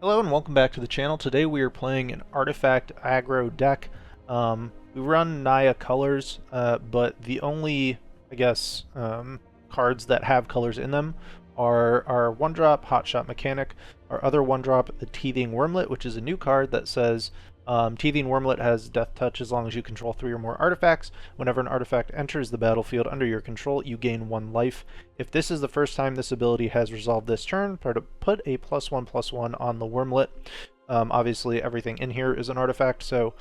Hello and welcome back to the channel. Today we are playing an Artifact Aggro deck. We run Naya colors, but the only, cards that have colors in them are our 1-drop Hotshot Mechanic, our other 1-drop, the Teething Wormlet, which is a new card that says Teething Wormlet has Death Touch as long as you control 3 or more artifacts. Whenever an artifact enters the battlefield under your control, you gain 1 life. If this is the first time this ability has resolved this turn, put a +1/+1 on the Wormlet. Obviously, everything in here is an artifact, so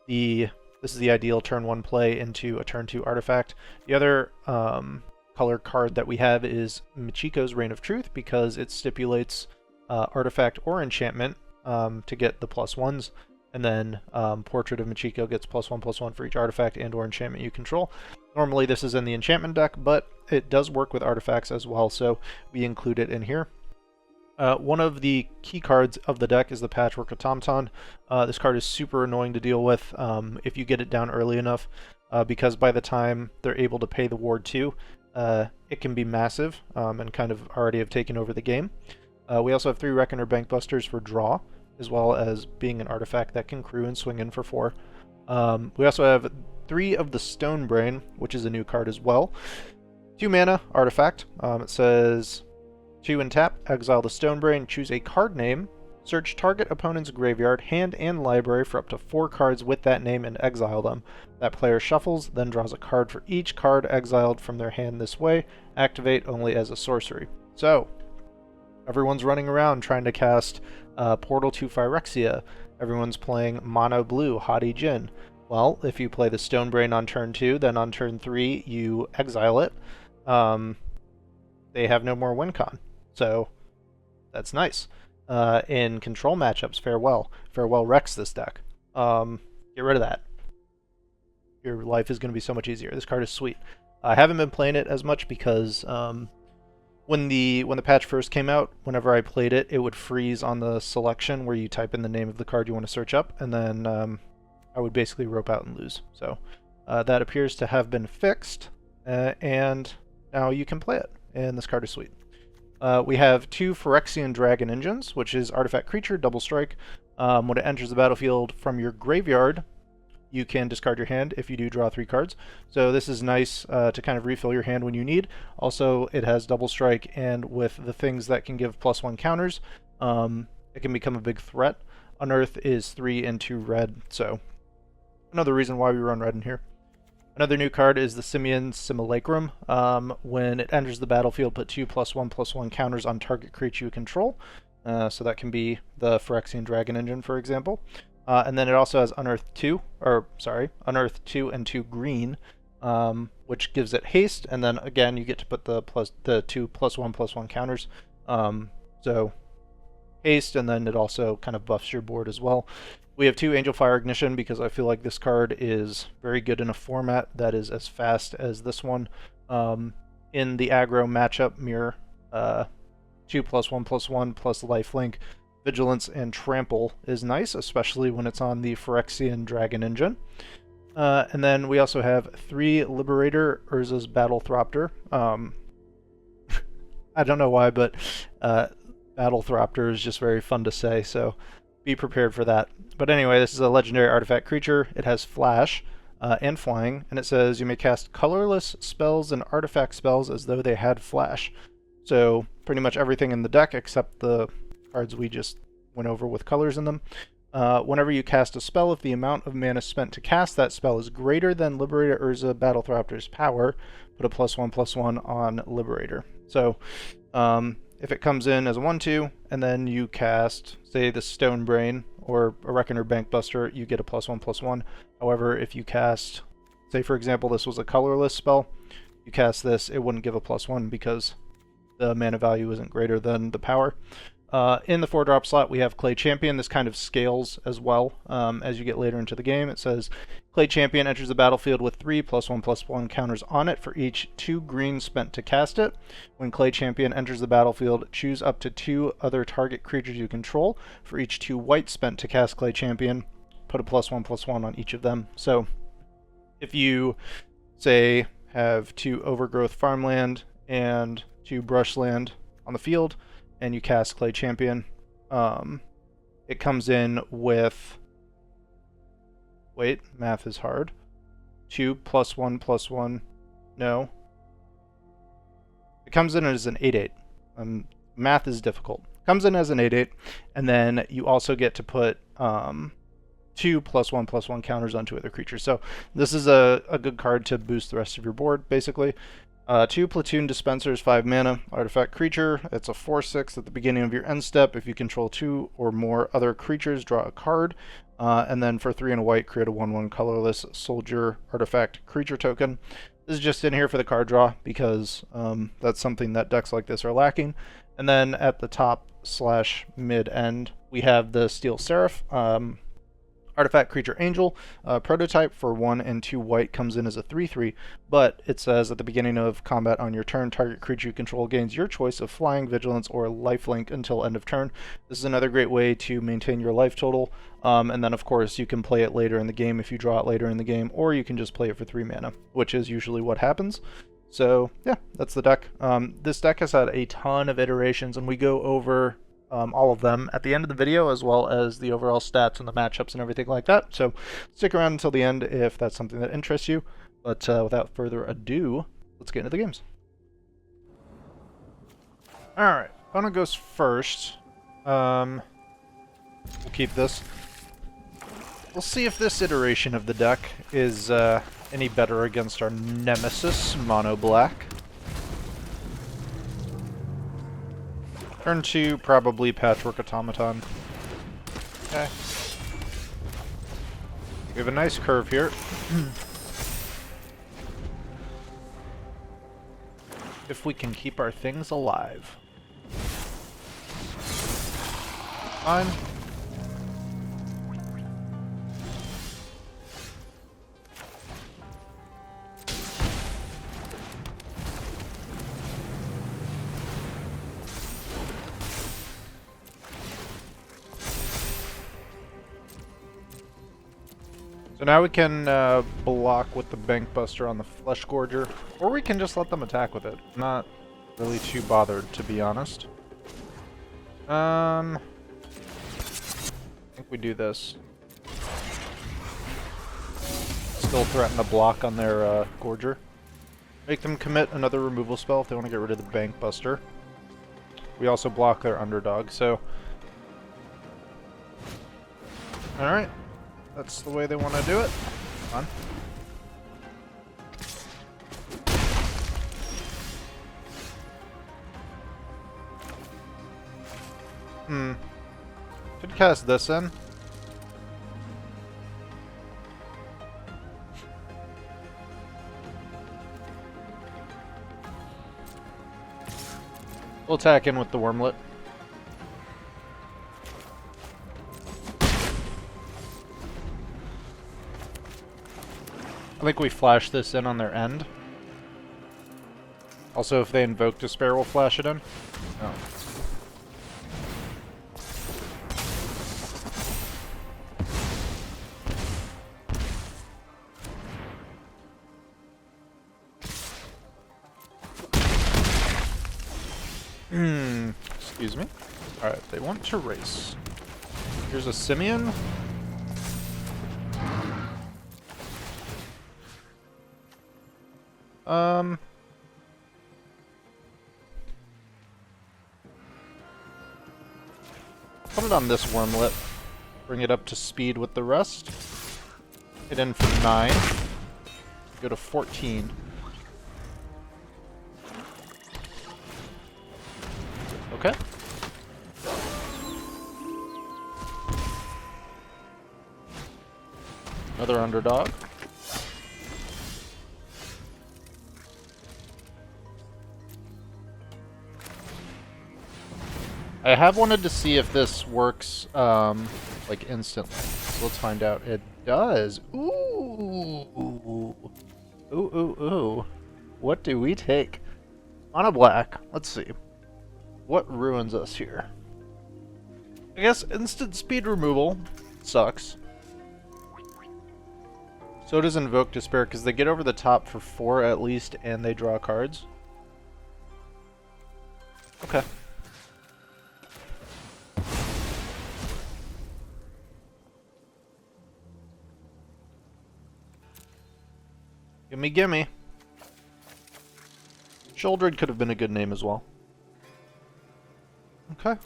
this is the ideal turn 1 play into a turn 2 artifact. The other color card that we have is Michiko's Reign of Truth, because it stipulates artifact or enchantment to get the +1s. And then Portrait of Michiko gets +1/+1 for each artifact and or enchantment you control. Normally this is in the enchantment deck, but it does work with artifacts as well, so we include it in here. One of the key cards of the deck is the Patchwork Automaton. This card is super annoying to deal with if you get it down early enough, because by the time they're able to pay the Ward 2, it can be massive and kind of already have taken over the game. We also have 3 Reckoner Bankbusters for draw, as well as being an artifact that can crew and swing in for 4. We also have 3 of the Stone Brain, which is a new card as well. 2 mana artifact. It says 2 and tap, exile the Stone Brain, choose a card name, search target opponent's graveyard, hand, and library for up to 4 cards with that name and exile them. That player shuffles, then draws a card for each card exiled from their hand this way. Activate only as a sorcery. So, everyone's running around trying to cast Portal to Phyrexia. Everyone's playing Mono Blue, Haughty Djinn. Well, if you play the Stone Brain on turn 2, then on turn 3 you exile it. They have no more win con, so that's nice. In control matchups, Farewell. Farewell wrecks this deck. Get rid of that. Your life is going to be so much easier. This card is sweet. I haven't been playing it as much because when the patch first came out, whenever I played it, it would freeze on the selection where you type in the name of the card you want to search up, and then I would basically rope out and lose. So that appears to have been fixed, and now you can play it, and this card is sweet. We have 2 Phyrexian Dragon Engines, which is artifact creature, double strike. When it enters the battlefield from your graveyard, you can discard your hand if you do draw 3 cards. So this is nice to kind of refill your hand when you need. Also, it has double strike, and with the things that can give +1 counters, it can become a big threat. Unearth is 3 and 2 red, so another reason why we run red in here. Another new card is the Simian Simulacrum. When it enters the battlefield, put 2 +1/+1 counters on target creature you control. So that can be the Phyrexian Dragon Engine, for example. And then it also has Unearth 2 and 2 green, which gives it haste, and then again you get to put the 2 +1/+1 counters. So haste, and then it also kind of buffs your board as well. We have 2 Angel Fire Ignition because I feel like this card is very good in a format that is as fast as this one. In the aggro matchup mirror, 2 +1/+1 plus lifelink, Vigilance, and Trample is nice, especially when it's on the Phyrexian Dragon Engine. And then we also have 3 Liberator, Urza's Battlethropter. I don't know why, but Battlethropter is just very fun to say, so be prepared for that. But anyway, this is a legendary artifact creature. It has flash and flying, and it says you may cast colorless spells and artifact spells as though they had flash. So pretty much everything in the deck except the cards we just went over with colors in them. Whenever you cast a spell, if the amount of mana spent to cast that spell is greater than Liberator Urza Battlethropter's power, put a +1/+1 on Liberator. So if it comes in as a 1/2, and then you cast, say, the Stone Brain or a Reckoner Bankbuster, you get a +1/+1. However, if you cast, say for example this was a colorless spell, you cast this, it wouldn't give a +1 because the mana value isn't greater than the power. In the 4-drop slot, we have Clay Champion. This kind of scales as well as you get later into the game. It says, Clay Champion enters the battlefield with 3 +1/+1 counters on it for each 2 green spent to cast it. When Clay Champion enters the battlefield, choose up to 2 other target creatures you control for each 2 white spent to cast Clay Champion. Put a +1/+1 on each of them. So if you, say, have 2 Overgrowth Farmland and 2 Brushland on the field, and you cast Clay Champion, it comes in with, wait, math is hard. 2 plus 1 plus 1, no. It comes in as an 8/8. Math is difficult. Comes in as an 8/8, and then you also get to put 2 plus 1 plus 1 counters onto other creatures. So this is a good card to boost the rest of your board, basically. 2 Platoon Dispensers, 5 mana, artifact creature. It's a 4/6 at the beginning of your end step. If you control 2 or more other creatures, draw a card. And then for 3 and a white, create a 1/1 colorless soldier artifact creature token. This is just in here for the card draw because that's something that decks like this are lacking. And then at the top / mid end, we have the Steel Seraph. Artifact Creature Angel, prototype for 1 and 2 white, comes in as a 3/3, but it says at the beginning of combat on your turn, target creature you control gains your choice of flying, vigilance, or lifelink until end of turn. This is another great way to maintain your life total, and then of course you can play it later in the game if you draw it later in the game, or you can just play it for 3 mana, which is usually what happens. So yeah, that's the deck. This deck has had a ton of iterations, and we go over all of them at the end of the video, as well as the overall stats and the matchups and everything like that. So stick around until the end if that's something that interests you. But without further ado, let's get into the games. Alright, opponent goes first. We'll keep this. We'll see if this iteration of the deck is any better against our nemesis, Mono Black. Turn 2, probably Patchwork Automaton. Okay. We have a nice curve here. If we can keep our things alive. Fine. So now we can block with the Bank Buster on the Flesh Gorger, or we can just let them attack with it. I'm not really too bothered, to be honest. I think we do this. Still threaten to block on their Gorger. Make them commit another removal spell if they want to get rid of the Bank Buster. We also block their underdog, so... Alright. That's the way they want to do it. Come on. Could cast this in. We'll attack in with the Wormlet. I think we flash this in on their end. Also, if they invoke Despair, we'll flash it in. Oh. Excuse me. Alright, they want to race. Here's a Simian. Put it on this Wormlet. Bring it up to speed with the rest. Hit in for 9. Go to 14. Okay. Another underdog. I have wanted to see if this works, like, instantly. So let's find out. It does. Ooh. Ooh, ooh, ooh. What do we take? On a black. Let's see. What ruins us here? I guess instant speed removal sucks. So does Invoke Despair, because they get over the top for 4 at least, and they draw cards. Okay. Gimme, gimme. Shouldred could have been a good name as well. Okay.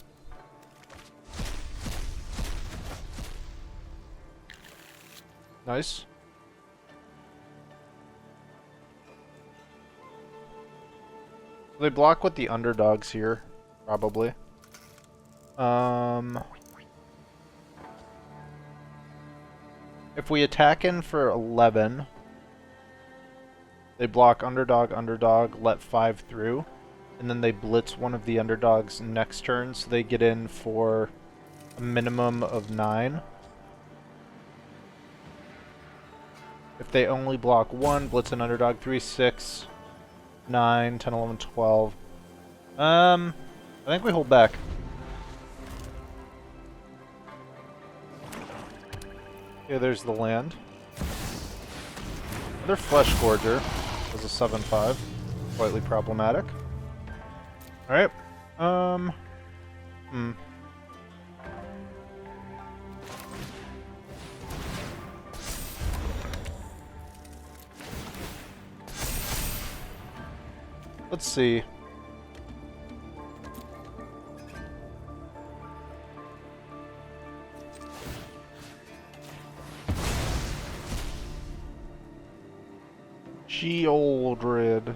Nice. They block with the underdogs here, probably. If we attack in for 11, they block underdog, underdog, let 5 through, and then they blitz one of the underdogs next turn, so they get in for a minimum of 9. If they only block 1, blitz an underdog, 3, 6, 9, 10, 11, 12. I think we hold back. Okay, there's the land. Another Flesh Gorger is a 7/5. Slightly problematic. Alright. Let's see. Shieldred.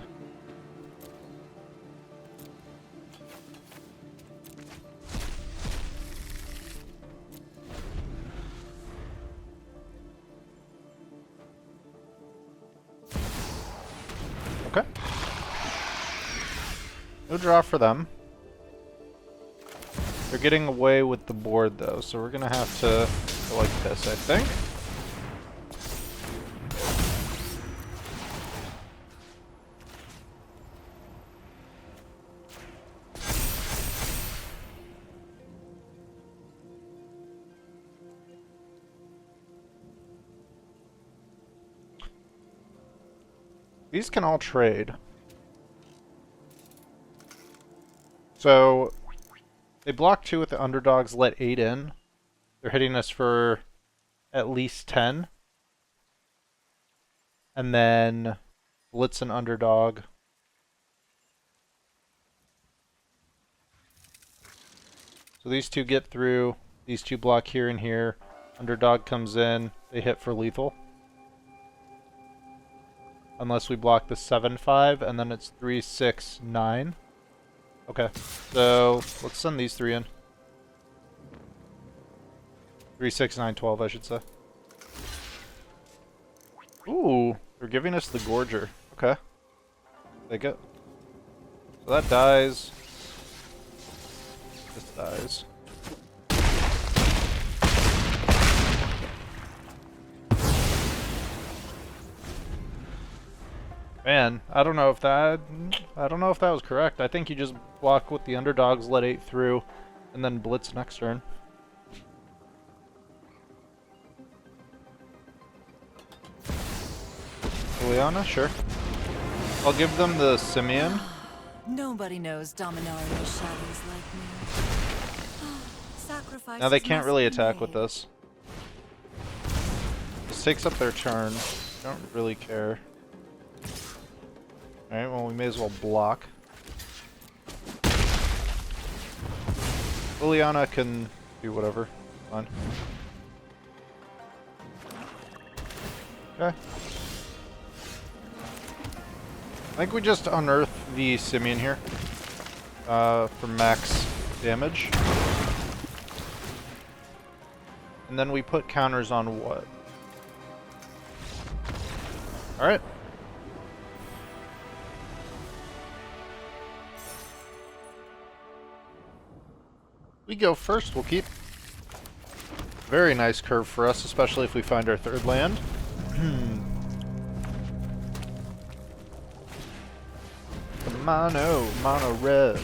Okay. No draw for them. They're getting away with the board though, so we're gonna have to go like this, I think. These can all trade. So, they block 2 with the underdogs, let 8 in. They're hitting us for at least 10. And then blitz an underdog. So these two get through. These two block here and here. Underdog comes in. They hit for lethal. Unless we block the 7/5, and then it's 3, 6, 9. Okay, so let's send these 3 in. 3, 6, 9, 12, I should say. Ooh, they're giving us the Gorger. Okay. Take it. So that dies. This dies. Man, I don't know if that was correct. I think you just block with the underdogs, let 8 through, and then blitz next turn. Liliana, sure. I'll give them the Simeon. Nobody knows Dominario's shadows like me. Sacrifice. Now they can't really attack with this. This takes up their turn. Don't really care. Alright, well we may as well block. Liliana can do whatever. Fine. Okay. I think we just unearth the Simeon here. For max damage. And then we put counters on what? Alright. We go first, we'll keep. Very nice curve for us, especially if we find our third land. The mono red.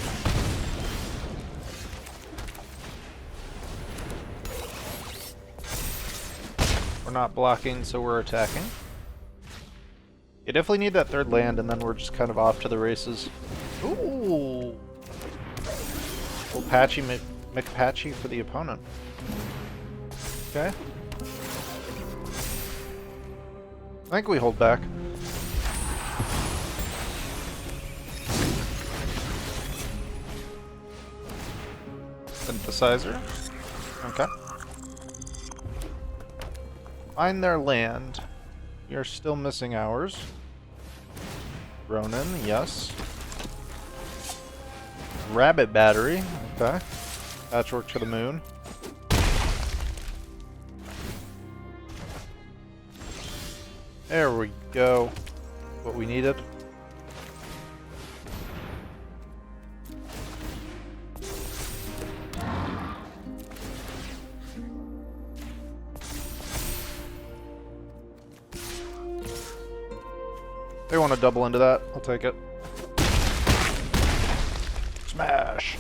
We're not blocking, so we're attacking. You definitely need that third land, and then we're just kind of off to the races. Ooh! Little patchy McPatchy for the opponent. Okay. I think we hold back. Synthesizer. Okay. Find their land. We are still missing ours. Ronin, yes. Rabbit battery. Okay. Patchwork to the moon. There we go. What we needed. They want to double into that. I'll take it. Smash.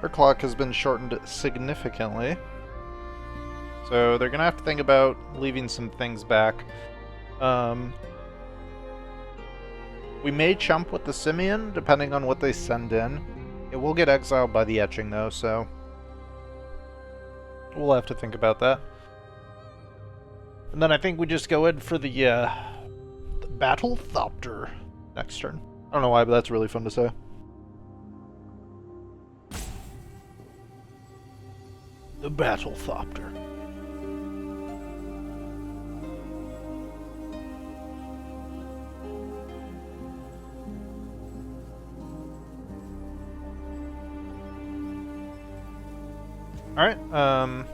Her clock has been shortened significantly. So they're going to have to think about leaving some things back. We may chump with the Simian, depending on what they send in. It will get exiled by the etching, though, so we'll have to think about that. And then I think we just go in for the Battle Thopter next turn. I don't know why, but that's really fun to say. The Battle Thopter. Alright, I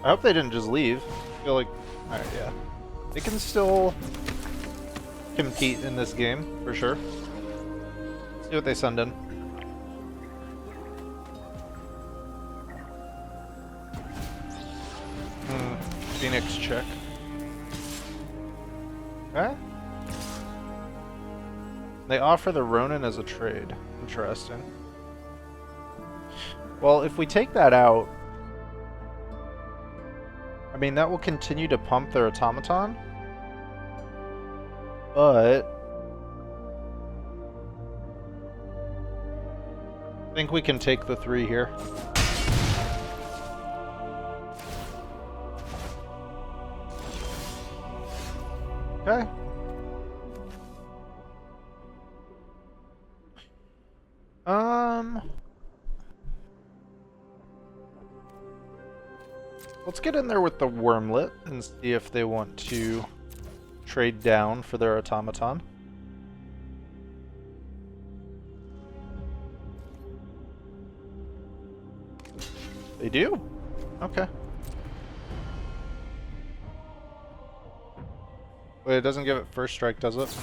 hope they didn't just leave. I feel like... Alright, yeah. They can still compete in this game, for sure. Let's see what they send in. Phoenix check. Okay. They offer the Ronin as a trade. Interesting. Well, if we take that out, I mean, that will continue to pump their automaton. But I think we can take the 3 here. Okay. Let's get in there with the Wormlet and see if they want to trade down for their automaton. They do? Okay. Wait, it doesn't give it first strike, does it?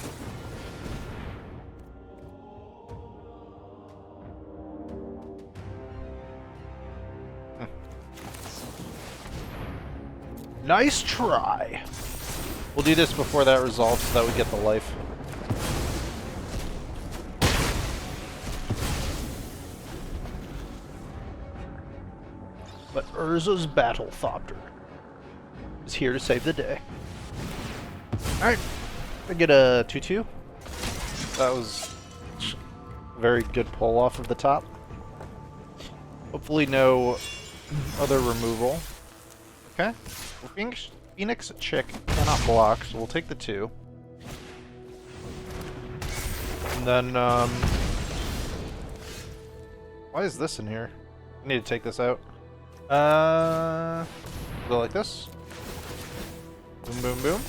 Nice try. We'll do this before that resolves so that we get the life. But Urza's Battle Thopter is here to save the day. Alright, I get a 2-2. That was a very good pull off of the top. Hopefully no other removal. Okay. Well, Phoenix Chick cannot block, so we'll take the 2. And then, why is this in here? I need to take this out. Go like this. Boom, boom, boom.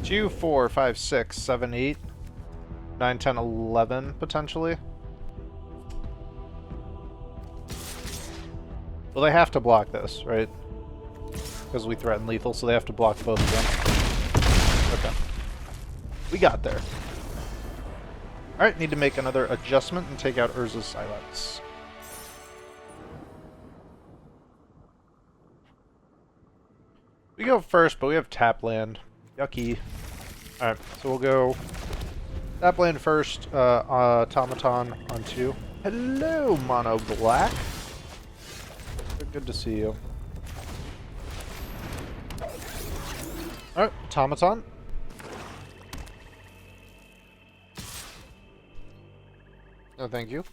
2, 4, 5, 6, 7, 8, 9, 10, 11, potentially. Well, they have to block this, right? Because we threaten lethal, so they have to block both of them. Okay. We got there. Alright, need to make another adjustment and take out Urza's Silence. We go first, but we have tap land. Yucky. Alright, so we'll go tap land first, automaton on 2. Hello, Mono Black. Good to see you. Alright, automaton. No, thank you.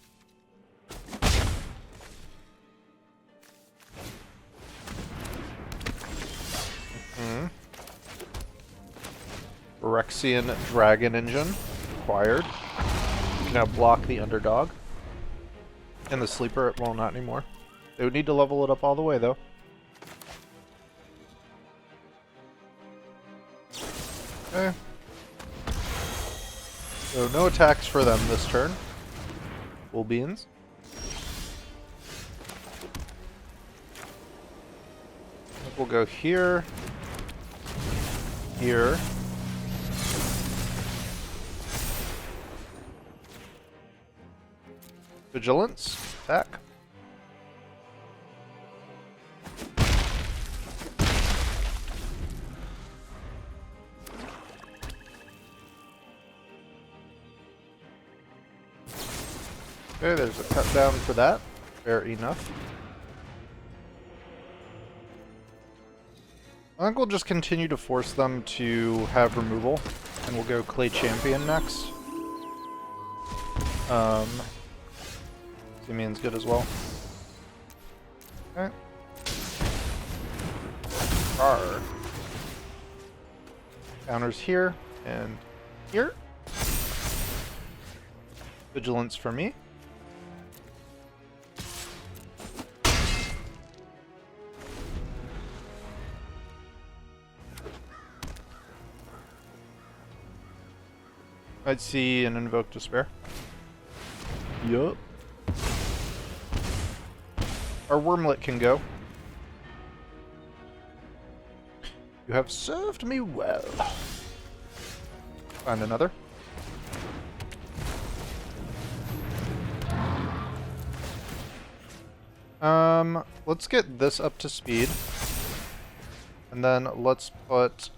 Phyrexian Dragon Engine acquired. You can now block the underdog. And the sleeper, well, not anymore. They would need to level it up all the way, though. Okay. So no attacks for them this turn. Full beans. We'll go here. Here. Vigilance. Attack. Okay, there's a cut down for that. Fair enough. I think we'll just continue to force them to have removal, and we'll go Clay Champion next. Simeon's good as well. Okay. Rar. Counters here and here. Vigilance for me. I'd see an Invoke Despair. Yup. Our Wormlet can go. You have served me well. Find another. Let's get this up to speed. And then let's put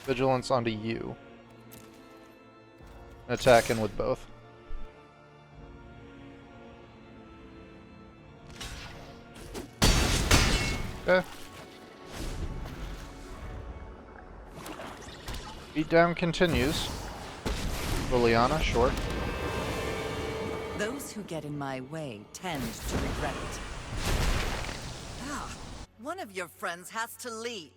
Vigilance onto you. And attack in with both. Okay. Beatdown continues. Liliana, sure. Those who get in my way tend to regret it. Ah, one of your friends has to leave.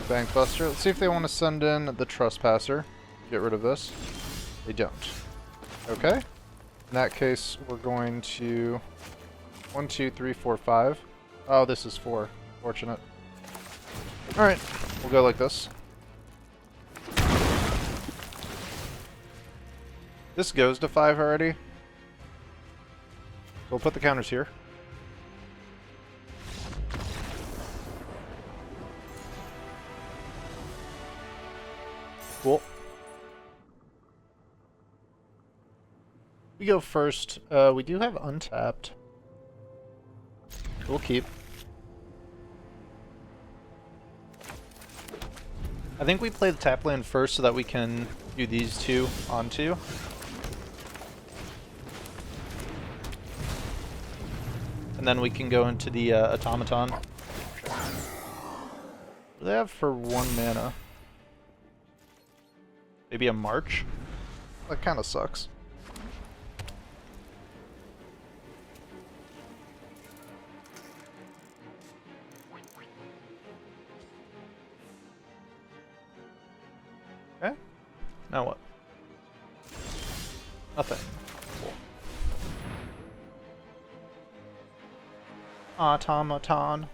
Bankbuster. Let's see if they want to send in the Trespasser. Get rid of this. They don't. Okay. In that case, we're going to 1, 2, 3, 4, 5. Oh, this is 4. Fortunate. Alright, we'll go like this. This goes to 5 already. So we'll put the counters here. Cool. We go first. We do have untapped. We'll keep. I think we play the tap land first so that we can do these two onto. And then we can go into the automaton. What do they have for 1 mana? Maybe a March? That kind of sucks. Okay. Now what? Nothing. Cool. Automaton.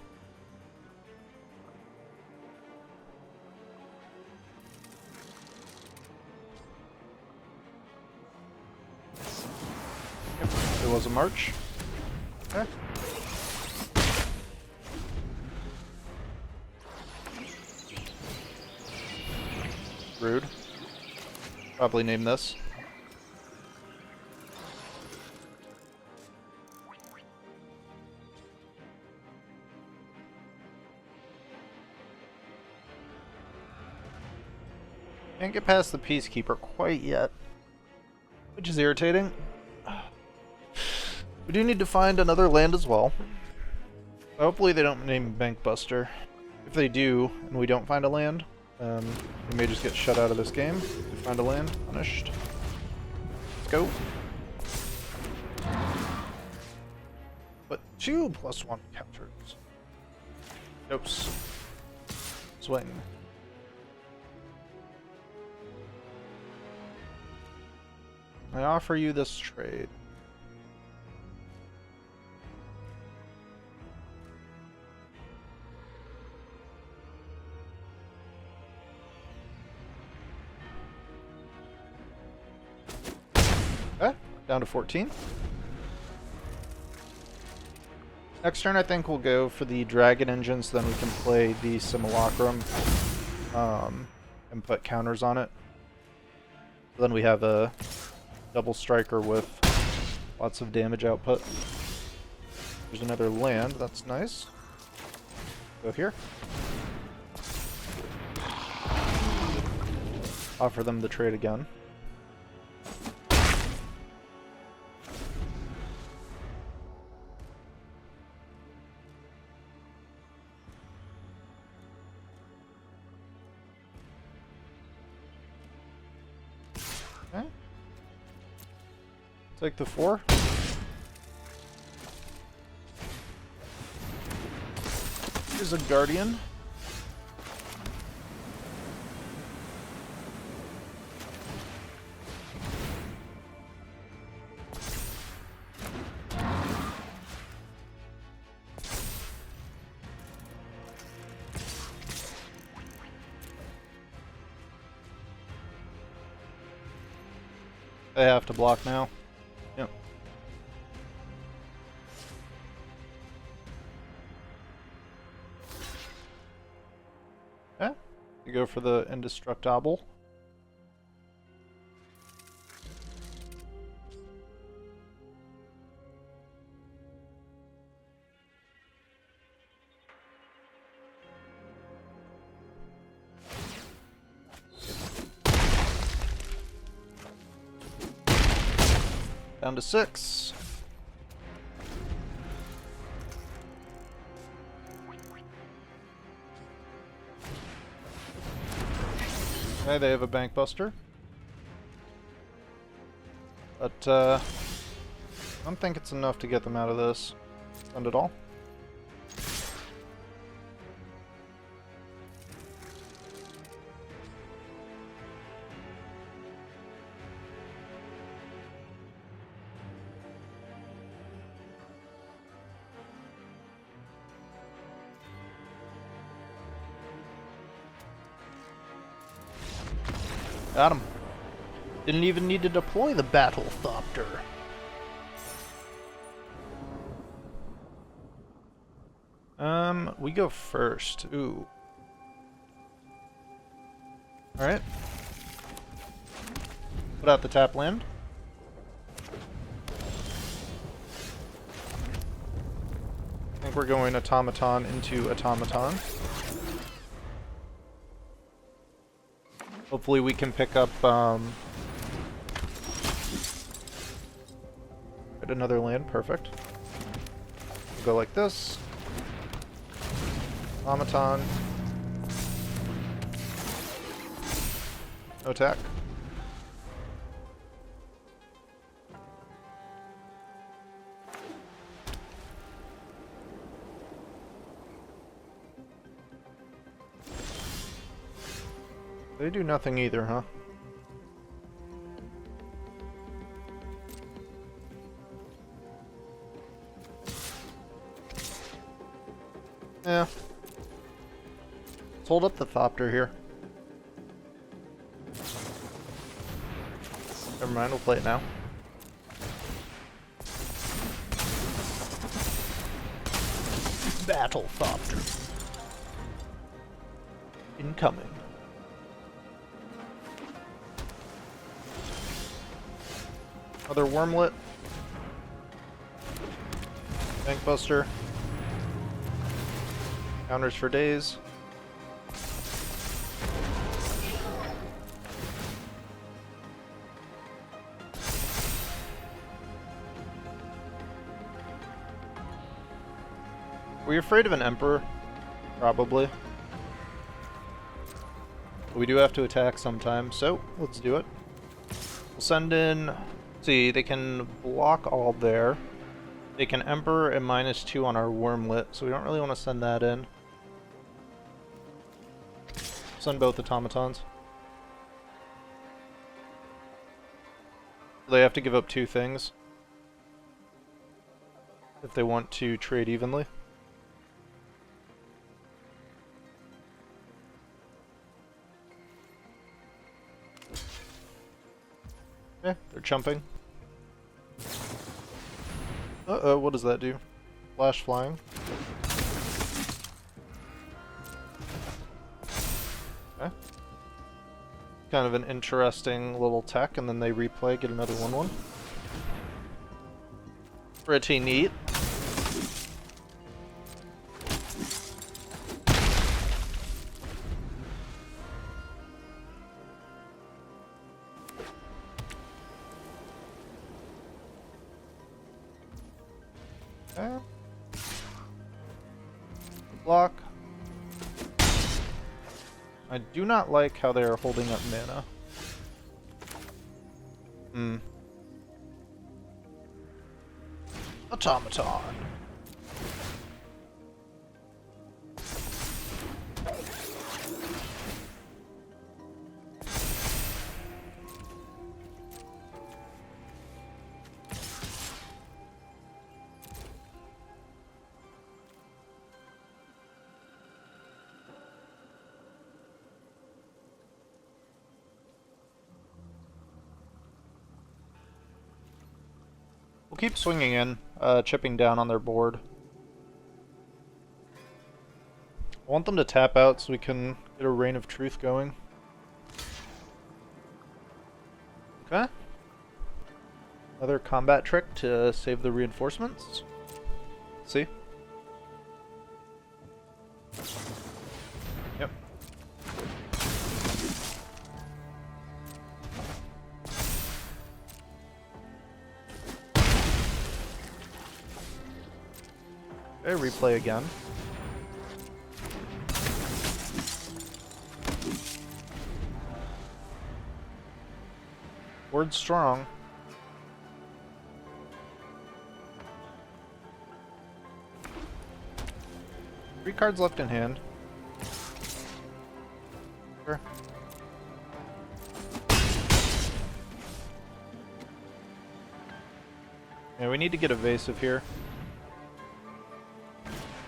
Yep, there was a march. Okay. Rude. Probably name this. Can't get past the Peacekeeper quite yet, which is irritating. We do need to find another land as well. Hopefully they don't name Bankbuster. If they do, and we don't find a land, we may just get shut out of this game. If we find a land, punished. Let's go. But 2+1 counters. Dose. Swing. I offer you this trade. Okay, down to 14. Next turn I think we'll go for the Dragon Engine, so then we can play the Simulacrum and put counters on it. So then we have a double striker with lots of damage output. There's another land, that's nice. Go here. Offer them the trade again. Okay. Take the 4. Here's a Guardian. They have to block now. Yep. Okay. You go for the indestructible. Down to 6. Okay, they have a Bank Buster. But, I don't think it's enough to get them out of this. Spend it all. Got him. Didn't even need to deploy the Battle Thopter. We go first. Ooh. Alright. Put out the tap land. I think we're going Automaton into Automaton. Hopefully we can pick up get another land. Perfect. We'll go like this. Automaton. No attack. They do nothing either, huh? Yeah. Let's hold up the Thopter here. Never mind, we'll play it now. Battle Thopter. Incoming. Another Wormlet. Bank Buster. Counters for days. Were you afraid of an Emperor? Probably. But we do have to attack sometime, so let's do it. We'll send in... See, they can block all there. They can Emperor and -2 on our Wormlet, so we don't really want to send that in. Send both automatons. They have to give up 2 things if they want to trade evenly. Yeah, they're chumping. Uh-oh, what does that do? Flash flying. Okay. Kind of an interesting little tech, and then they replay, get another 1/1. Pretty neat. Okay. Block. I do not like how they are holding up mana. Automaton. We'll keep swinging in, chipping down on their board. I want them to tap out so we can get a Reign of Truth going. Okay. Another combat trick to save the reinforcements. See? Yep. Okay, replay again. Word strong. Three cards left in hand. Sure. Yeah, we need to get evasive here.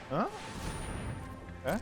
Huh? Okay.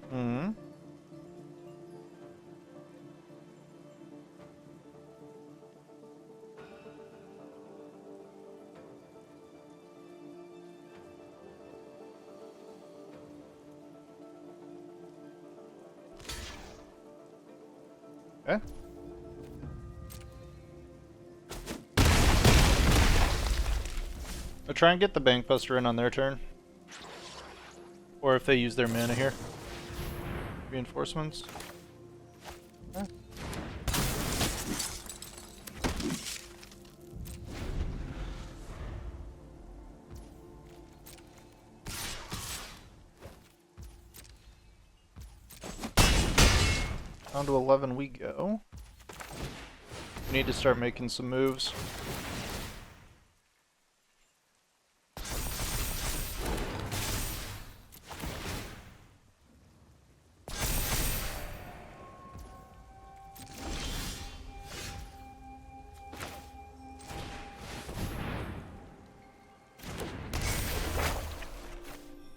Hmm. Okay. I'll try and get the Bank Buster in on their turn. Or if they use their mana here. Reinforcements. Okay. Down to 11 we go. We need to start making some moves.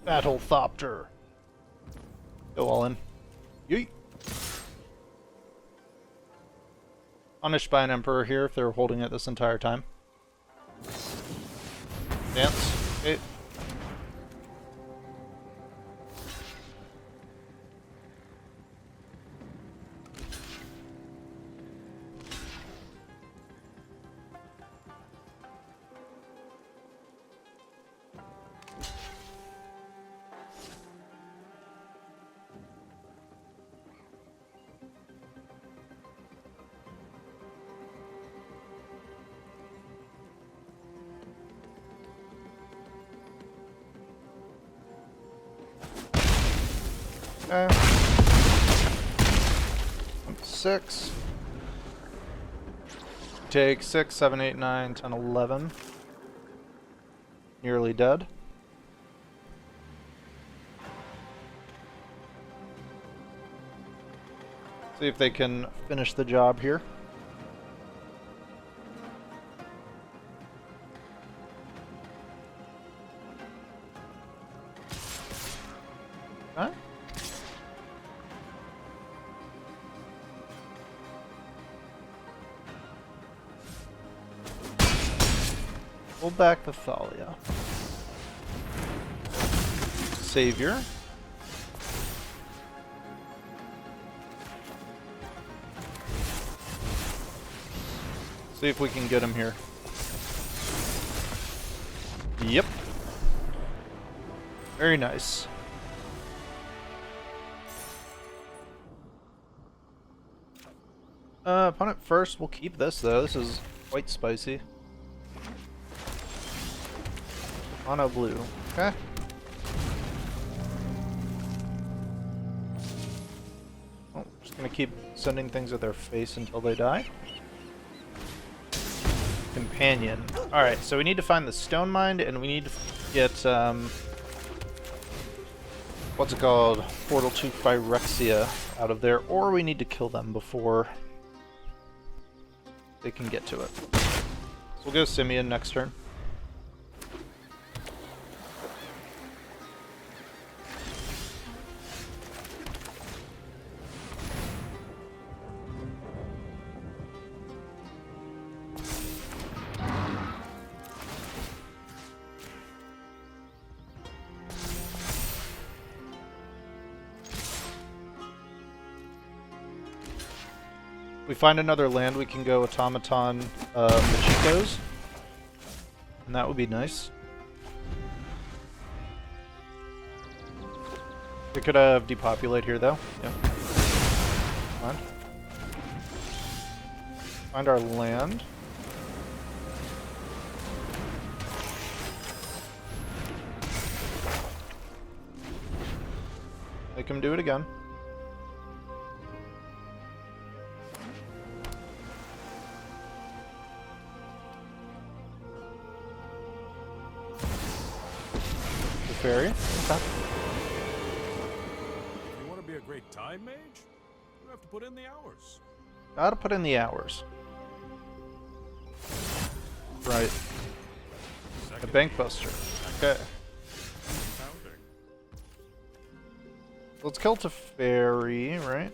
Battlethopter. Go all in. Yeet. Punished by an Emperor here if they're holding it this entire time. Dance. Okay. Okay. 6. Take 6, 7, 8, 9, 10, 11. Nearly dead. See if they can finish the job here. Okay. Pull back the Thalia. Savior. See if we can get him here. Yep. Very nice. Opponent first, we'll keep this though. This is quite spicy. Mono blue. Okay. Oh, just gonna keep sending things at their face until they die. Companion. Alright, so we need to find the Stone Mind, and we need to get, what's it called? Portal to Phyrexia out of there, or we need to kill them before they can get to it. So we'll go Simeon next turn. We find another land, we can go Automaton Machikos, and that would be nice. We could depopulate here though. Yep. Come on. Find our land. Make him do it again. Fairy. Okay. If you want to be a great time mage, you have to put in the hours. Gotta put in the hours. Right. A bank buster. Okay. Let's kill Teferi, right?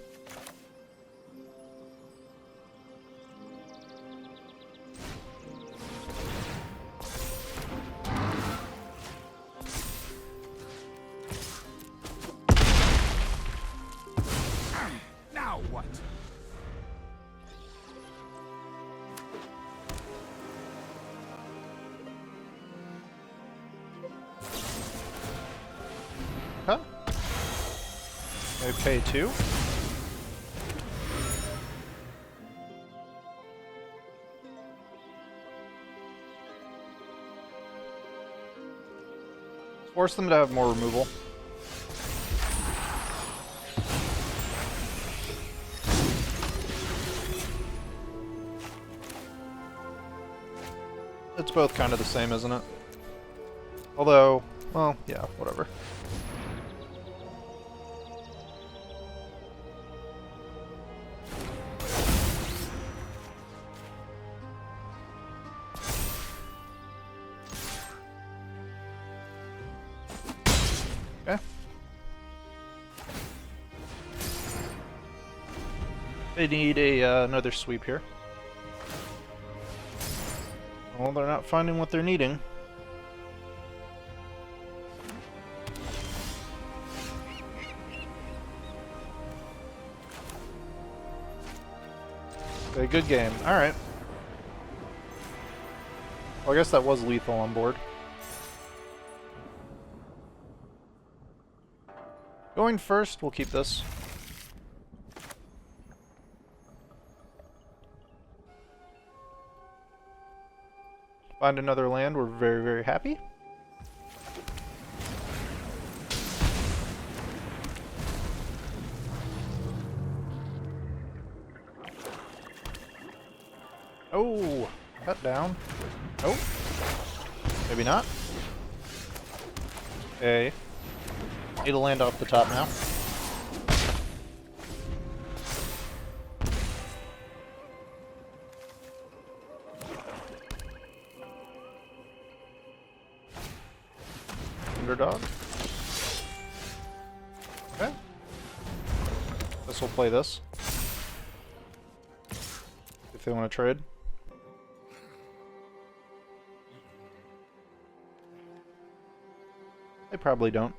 Now what? Huh? I pay 2. Force them to have more removal. It's both kind of the same, isn't it? Although, well, yeah, whatever. Okay. They need another sweep here. Well, they're not finding what they're needing. Okay, good game. Alright. Well, I guess that was lethal on board. Going first, we'll keep this. Find another land, we're very, very happy. Oh, cut down. Oh, maybe not. Okay. Need to land off the top now. Underdog. Okay. This will play this. If they want to trade. They probably don't.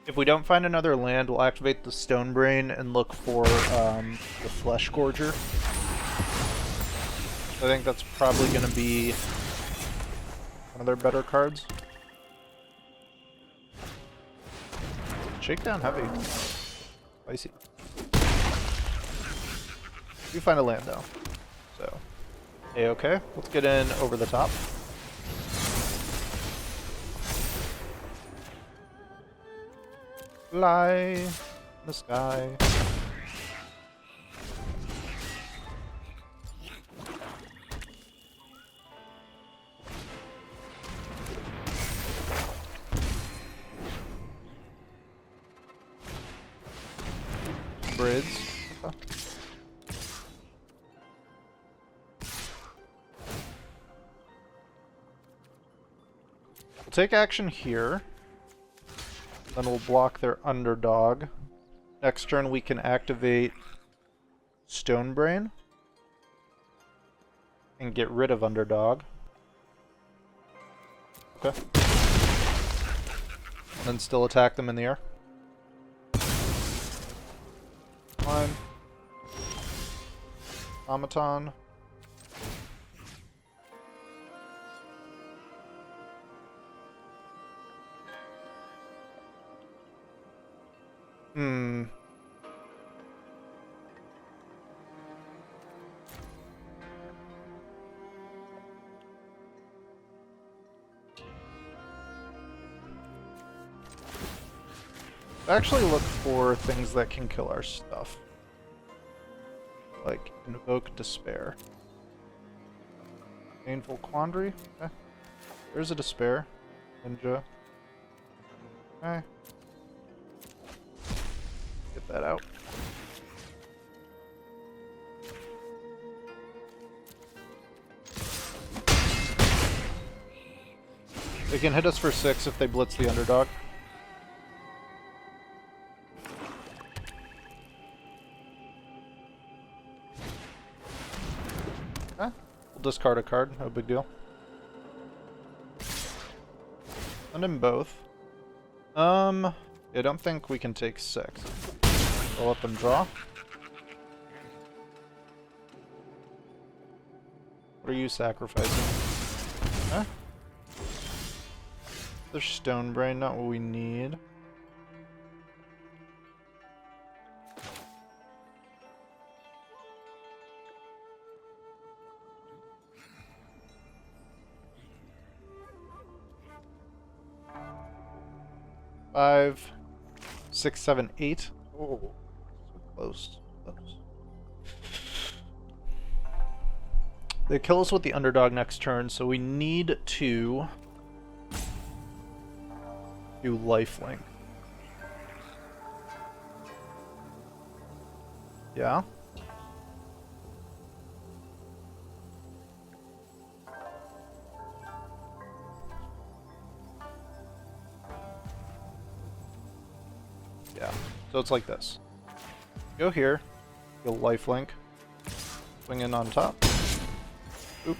If we don't find another land, we'll activate the Stone Brain and look for the Flesh Gorger. I think that's probably going to be one of their better cards. Shakedown heavy. Spicy. We find a land though. So, A-okay. Let's get in over the top. Fly in the sky. Brids. Okay. We'll take action here. Then we'll block their underdog. Next turn we can activate Stone Brain and get rid of underdog. Okay. And then still attack them in the air. Fine. Automaton. Actually look for things that can kill our stuff. Like Invoke Despair. Painful Quandary? Okay. There's a Despair. Ninja. Okay. Get that out. They can hit us for 6 if they blitz the underdog. Okay. We'll discard a card, no big deal. Send him both. I don't think we can take 6. I'll let them draw. What are you sacrificing? Huh? There's Stone Brain, not what we need. Five, 6, 7, 8. Oh, so close. They kill us with the underdog next turn, so we need to do lifelink. Yeah. Yeah. So it's like this. Go here, go lifelink, swing in on top. Oop.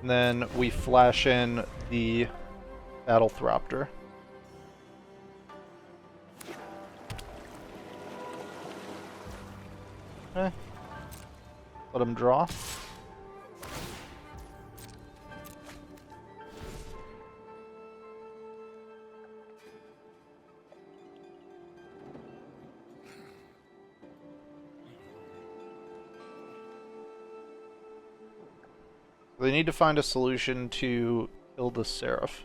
And then we flash in the Battle Thropter. Okay. Let him draw. They need to find a solution to kill the Seraph.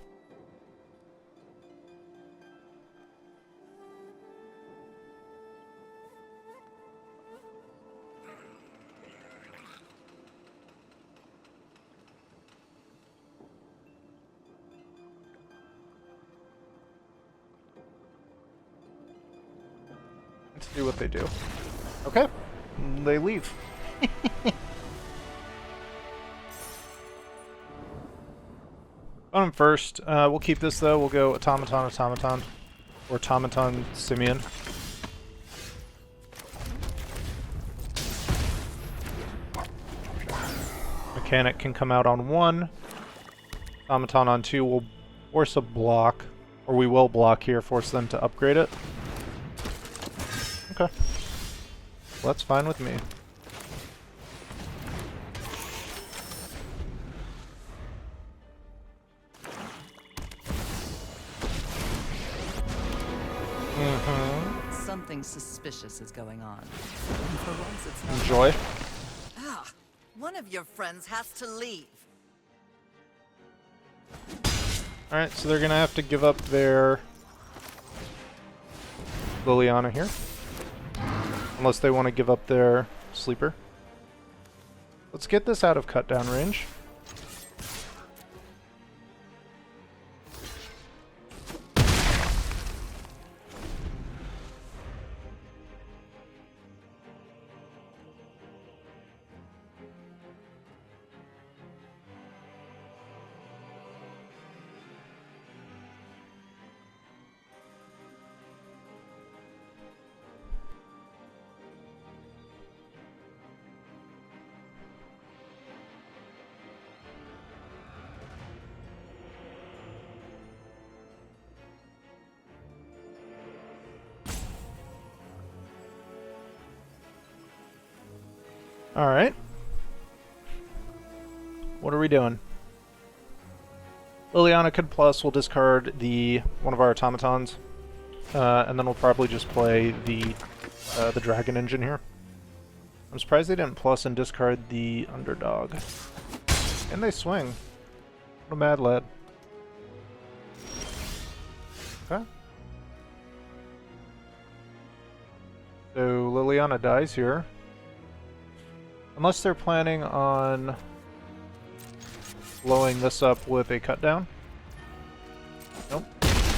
See what they do. Okay. They leave. On first. We'll keep this though. We'll go Automaton, Automaton. Or Automaton, Simeon. Mechanic can come out on 1. Automaton on 2 will force a block. Or we will block here, force them to upgrade it. Okay. Well, that's fine with me. Something suspicious is going on. And for once it's not. Enjoy. Ah, one of your friends has to leave. Alright, so they're gonna have to give up their Liliana here. Unless they want to give up their sleeper. Let's get this out of cut down range. Alright. What are we doing? Liliana could plus, we'll discard one of our automatons. And then we'll probably just play the dragon engine here. I'm surprised they didn't plus and discard the underdog. And they swing. What a mad lad. Okay. So Liliana dies here. Unless they're planning on blowing this up with a cut down. Nope.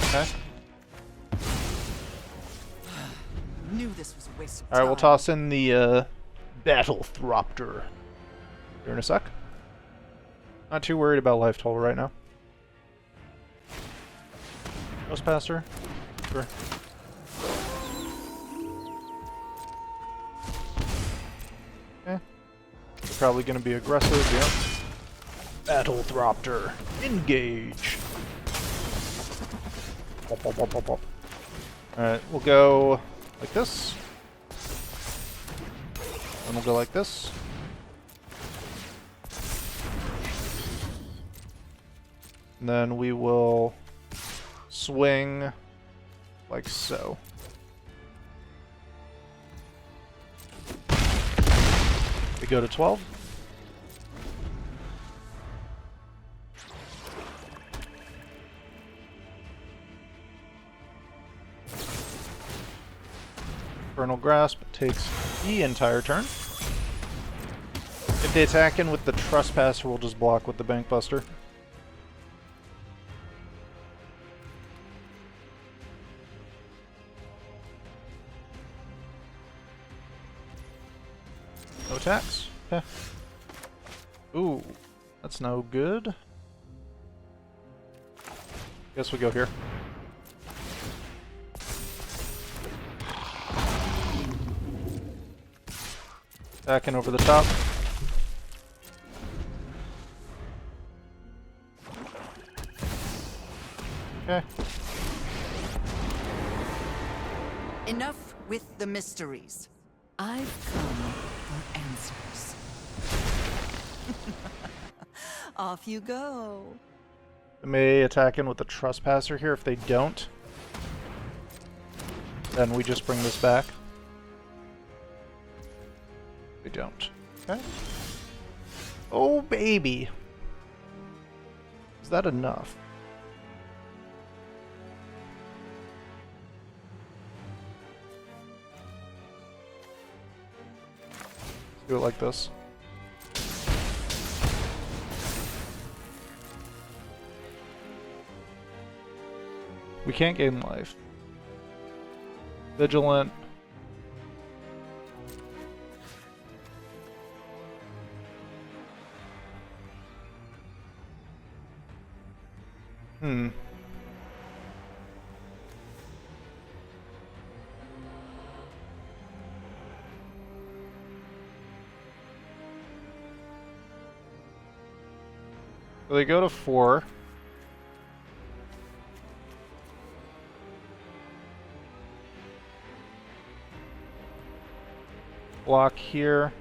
Okay. Knew this was a waste of Alright, we'll time. toss in the Battle Thropter. Here in a sec. Not too worried about life total right now. Ghostpaster? Sure. Okay. They're probably going to be aggressive, yep. Battle Thropter. Engage! Bop, bop, bop, bop, bop. Alright, we'll go like this. And we'll go like this. And then we will swing like so. We go to 12. Infernal Grasp takes the entire turn. If they attack in with the Trespasser, we'll just block with the Bankbuster. No attacks. Okay. Ooh, that's no good. Guess we go here. Attacking over the top. Okay. Enough with the mysteries. I've come for answers. Off you go. They may attack in with the Trespasser here. If they don't, then we just bring this back. They don't. Okay. Oh, baby. Is that enough? Let's do it like this. We can't gain life. Vigilant. Hmm. So they go to 4. Block here.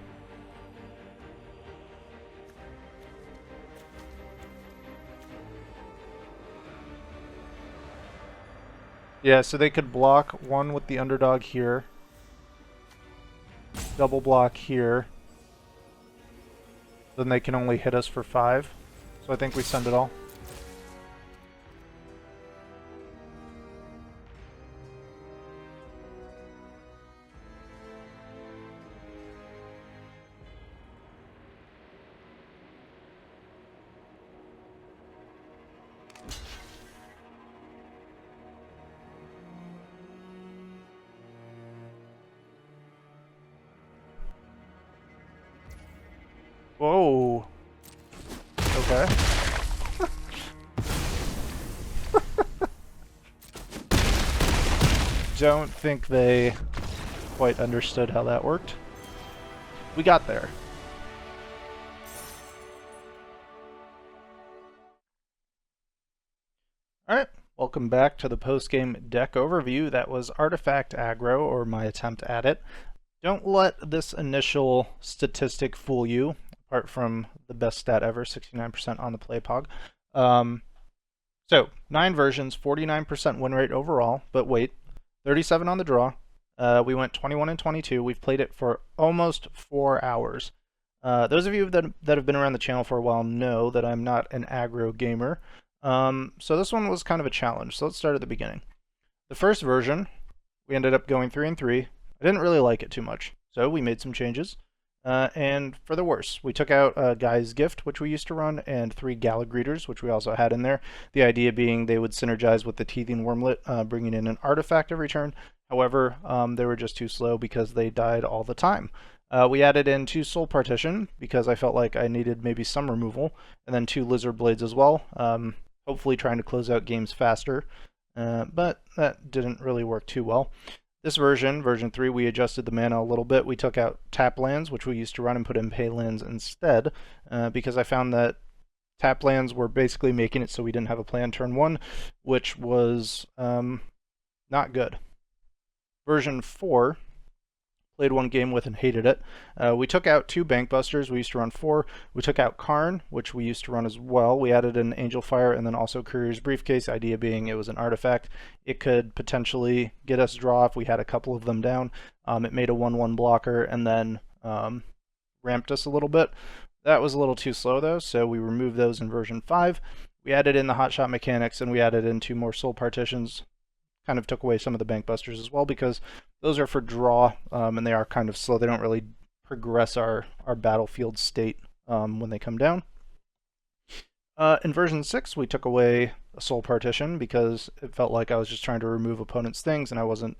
Yeah, so they could block 1 with the underdog here. Double block here. Then they can only hit us for 5. So I think we send it all. Whoa. Okay. Don't think they quite understood how that worked. We got there. Alright, welcome back to the post-game deck overview. That was Artifact Aggro, or my attempt at it. Don't let this initial statistic fool you, apart from the best stat ever, 69% on the play pog. So, 9 versions, 49% win rate overall, but wait, 37 on the draw. We went 21 and 22. We've played it for almost 4 hours. Those of you that have been around the channel for a while know that I'm not an aggro gamer. So this one was kind of a challenge. So let's start at the beginning. The first version, we ended up going 3 and 3. I didn't really like it too much, so we made some changes. And for the worse, we took out Guy's Gift, which we used to run, and 3 Gala Greeters, which we also had in there. The idea being they would synergize with the Teething Wormlet, bringing in an artifact every turn. However, they were just too slow because they died all the time. We added in 2 Soul Partition because I felt like I needed maybe some removal, and then 2 Lizard Blades as well, hopefully trying to close out games faster, but that didn't really work too well. This version, version 3, we adjusted the mana a little bit. We took out tap lands, which we used to run, and put in pay lands instead, because I found that tap lands were basically making it so we didn't have a play on turn 1, which was not good. Version 4, played 1 game with and hated it. We took out 2 Bank Busters. We used to run 4. We took out Karn, which we used to run as well. We added an Angel Fire and then also Courier's Briefcase, idea being it was an artifact. It could potentially get us draw if we had a couple of them down. It made a 1/1 blocker and then ramped us a little bit. That was a little too slow though, so we removed those in version 5. We added in the hotshot mechanics and we added in 2 more Soul Partitions. Kind of took away some of the Bank Busters as well because those are for draw and they are kind of slow. They don't really progress our battlefield state when they come down. In version 6, we took away a Soul Partition because it felt like I was just trying to remove opponents' things and I wasn't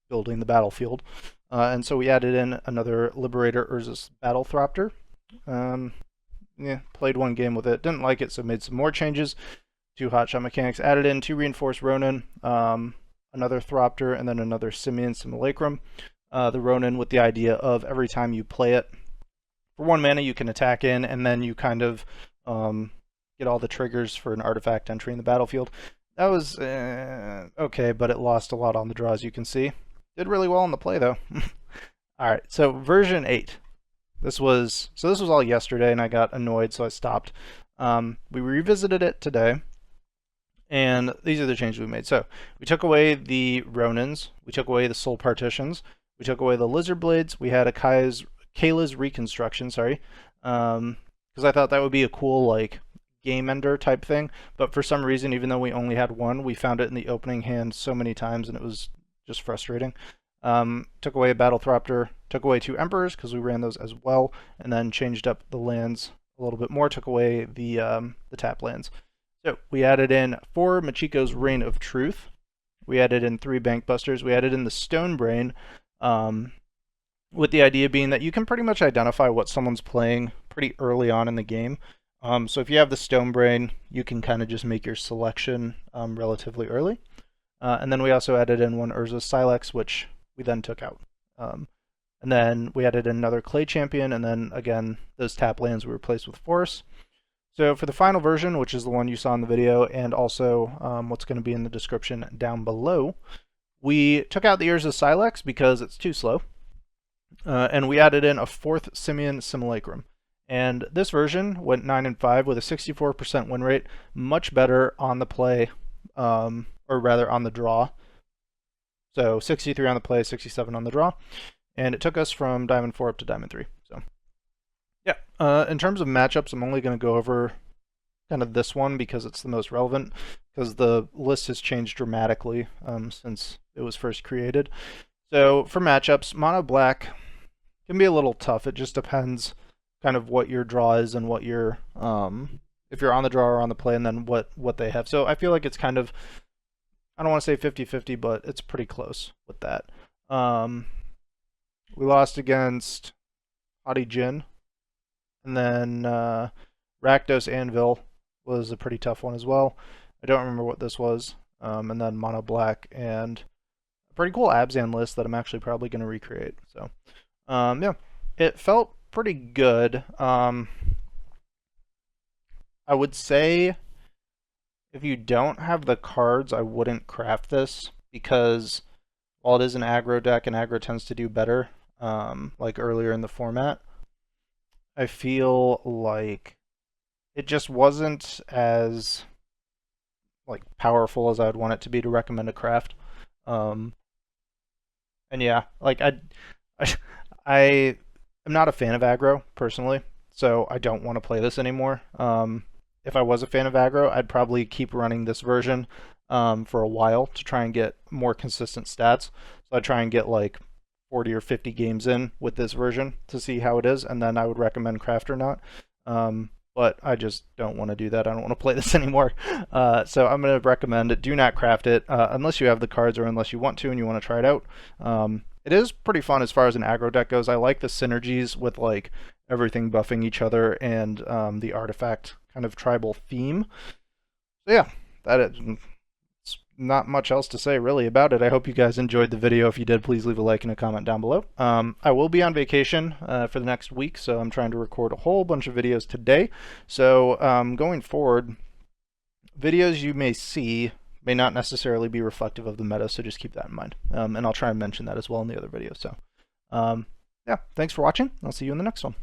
building the battlefield. And so we added in another Liberator Urza's Battlethropter. Yeah, played 1 game with it, didn't like it, so made some more changes. 2 hotshot mechanics, added in 2 Reinforced Ronin, another Thropter, and then another Simian Simulacrum. The Ronin with the idea of every time you play it, for 1 mana you can attack in, and then you kind of get all the triggers for an artifact entering the battlefield. That was okay, but it lost a lot on the draw, as you can see. Did really well on the play, though. Alright, so version 8. This was all yesterday, and I got annoyed, so I stopped. We revisited it today. And these are the changes we made. So we took away the Ronins, we took away the Soul Partitions, we took away the Lizard Blades, we had a Kayla's Reconstruction, sorry, because I thought that would be a cool like game ender type thing. But for some reason, even though we only had 1, we found it in the opening hand so many times, and it was just frustrating. Took away a Battlethropter, took away 2 Emperors because we ran those as well, and then changed up the lands a little bit more. Took away the tap lands. So we added in 4 Machiko's Reign of Truth. We added in 3 Bank Busters. We added in the Stone Brain, with the idea being that you can pretty much identify what someone's playing pretty early on in the game. So if you have the Stone Brain, you can kind of just make your selection relatively early. And then we also added in one Urza Silex, which we then took out. And then we added another Clay Champion, and then again, those tap lands we replaced with Force. So for the final version, which is the one you saw in the video, and also what's going to be in the description down below, we took out the Urza Silex because it's too slow, and we added in a 4th Simian Simulacrum. And this version went 9-5 with a 64% win rate, much better on the play, or rather on the draw. So 63 on the play, 67 on the draw. And it took us from Diamond 4 up to Diamond 3. So yeah, in terms of matchups, I'm only going to go over kind of this one because it's the most relevant, because the list has changed dramatically since it was first created. So for matchups, mono black can be a little tough. It just depends kind of what your draw is and what your if you're on the draw or on the play, and then what they have. So I feel like it's kind of, I don't want to say 50-50, but it's pretty close with that. We lost against Haughty Jin, and then Rakdos Anvil was a pretty tough one as well. I don't remember what this was. And then mono black and a pretty cool Abzan list that I'm actually probably going to recreate. So yeah, it felt pretty good. I would say if you don't have the cards, I wouldn't craft this, because while it is an aggro deck and aggro tends to do better, like earlier in the format, I feel like it just wasn't as like powerful as I would want it to be to recommend a craft. And yeah, like I am not a fan of aggro personally, so I don't want to play this anymore. If I was a fan of aggro, I'd probably keep running this version for a while to try and get more consistent stats. So I'd try and get like 40 or 50 games in with this version to see how it is, and then I would recommend craft or not. But I just don't want to do that. I don't want to play this anymore. So I'm going to recommend it. Do not craft it unless you have the cards or unless you want to and you want to try it out. It is pretty fun as far as an aggro deck goes. I like the synergies with like everything buffing each other and the artifact kind of tribal theme. So yeah, that is not much else to say really about it. I hope you guys enjoyed the video. If you did, please leave a like and a comment down below. I will be on vacation for the next week, so I'm trying to record a whole bunch of videos today. So going forward, videos you may see may not necessarily be reflective of the meta, so just keep that in mind. And I'll try and mention that as well in the other videos. So yeah, thanks for watching. I'll see you in the next one.